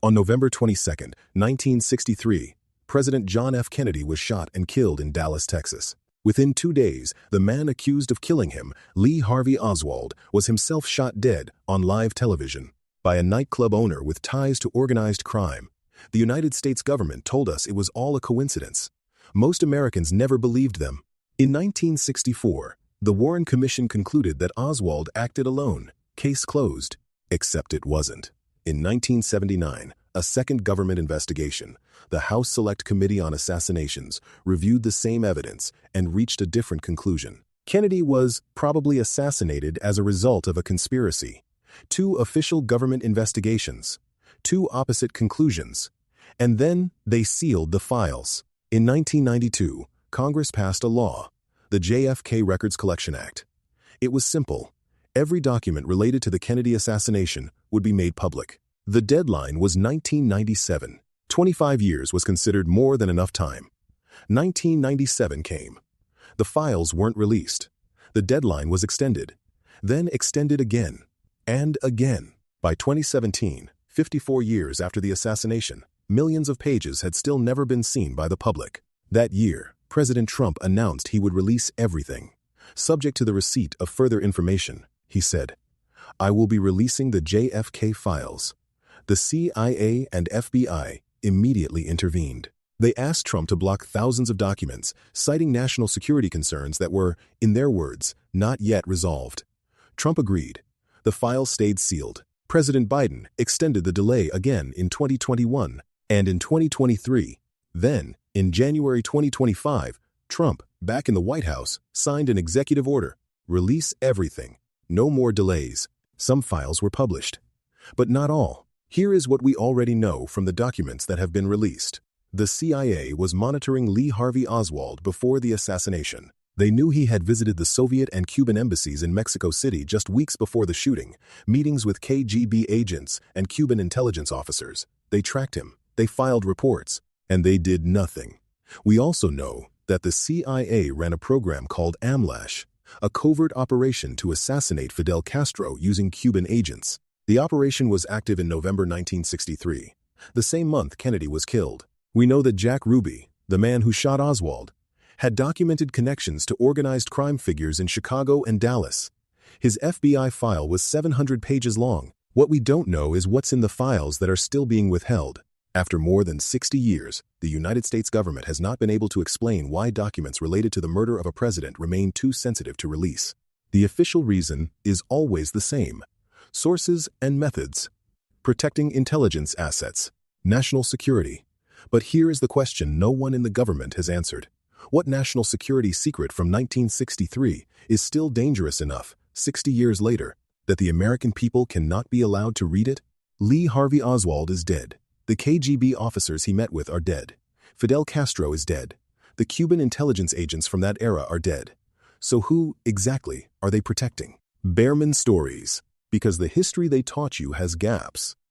On November 22, 1963, President John F. Kennedy was shot and killed in Dallas, Texas. Within 2 days, the man accused of killing him, Lee Harvey Oswald, was himself shot dead on live television by a nightclub owner with ties to organized crime. The United States government told us it was all a coincidence. Most Americans never believed them. In 1964, the Warren Commission concluded that Oswald acted alone. Case closed. Except it wasn't. In 1979, a second government investigation, the House Select Committee on Assassinations, reviewed the same evidence and reached a different conclusion. Kennedy was probably assassinated as a result of a conspiracy. 2 official government investigations, 2 opposite conclusions, and then they sealed the files. In 1992, Congress passed a law, the JFK Records Collection Act. It was simple. Every document related to the Kennedy assassination would be made public. The deadline was 1997. 25 years was considered more than enough time. 1997 came. The files weren't released. The deadline was extended, then extended again, and again. By 2017, 54 years after the assassination, millions of pages had still never been seen by the public. That year, President Trump announced he would release everything. Subject to the receipt of further information, he said, "I will be releasing the JFK files." The CIA and FBI immediately intervened. They asked Trump to block thousands of documents, citing national security concerns that were, in their words, not yet resolved. Trump agreed. The files stayed sealed. President Biden extended the delay again in 2021 and in 2023. Then, in January 2025, Trump, back in the White House, signed an executive order. Release everything. No more delays. Some files were published, but not all. Here is what we already know from the documents that have been released. The CIA was monitoring Lee Harvey Oswald before the assassination. They knew he had visited the Soviet and Cuban embassies in Mexico City just weeks before the shooting, meetings with KGB agents and Cuban intelligence officers. They tracked him, they filed reports, and they did nothing. We also know that the CIA ran a program called AMLASH, a covert operation to assassinate Fidel Castro using Cuban agents. The operation was active in November 1963, the same month Kennedy was killed. We know that Jack Ruby, the man who shot Oswald, had documented connections to organized crime figures in Chicago and Dallas. His FBI file was 700 pages long. What we don't know is what's in the files that are still being withheld. After more than 60 years, the United States government has not been able to explain why documents related to the murder of a president remain too sensitive to release. The official reason is always the same: sources and methods, protecting intelligence assets, national security. But here is the question no one in the government has answered. What national security secret from 1963 is still dangerous enough, 60 years later, that the American people cannot be allowed to read it? Lee Harvey Oswald is dead. The KGB officers he met with are dead. Fidel Castro is dead. The Cuban intelligence agents from that era are dead. So who, exactly, are they protecting? Bearman stories. Because the history they taught you has gaps.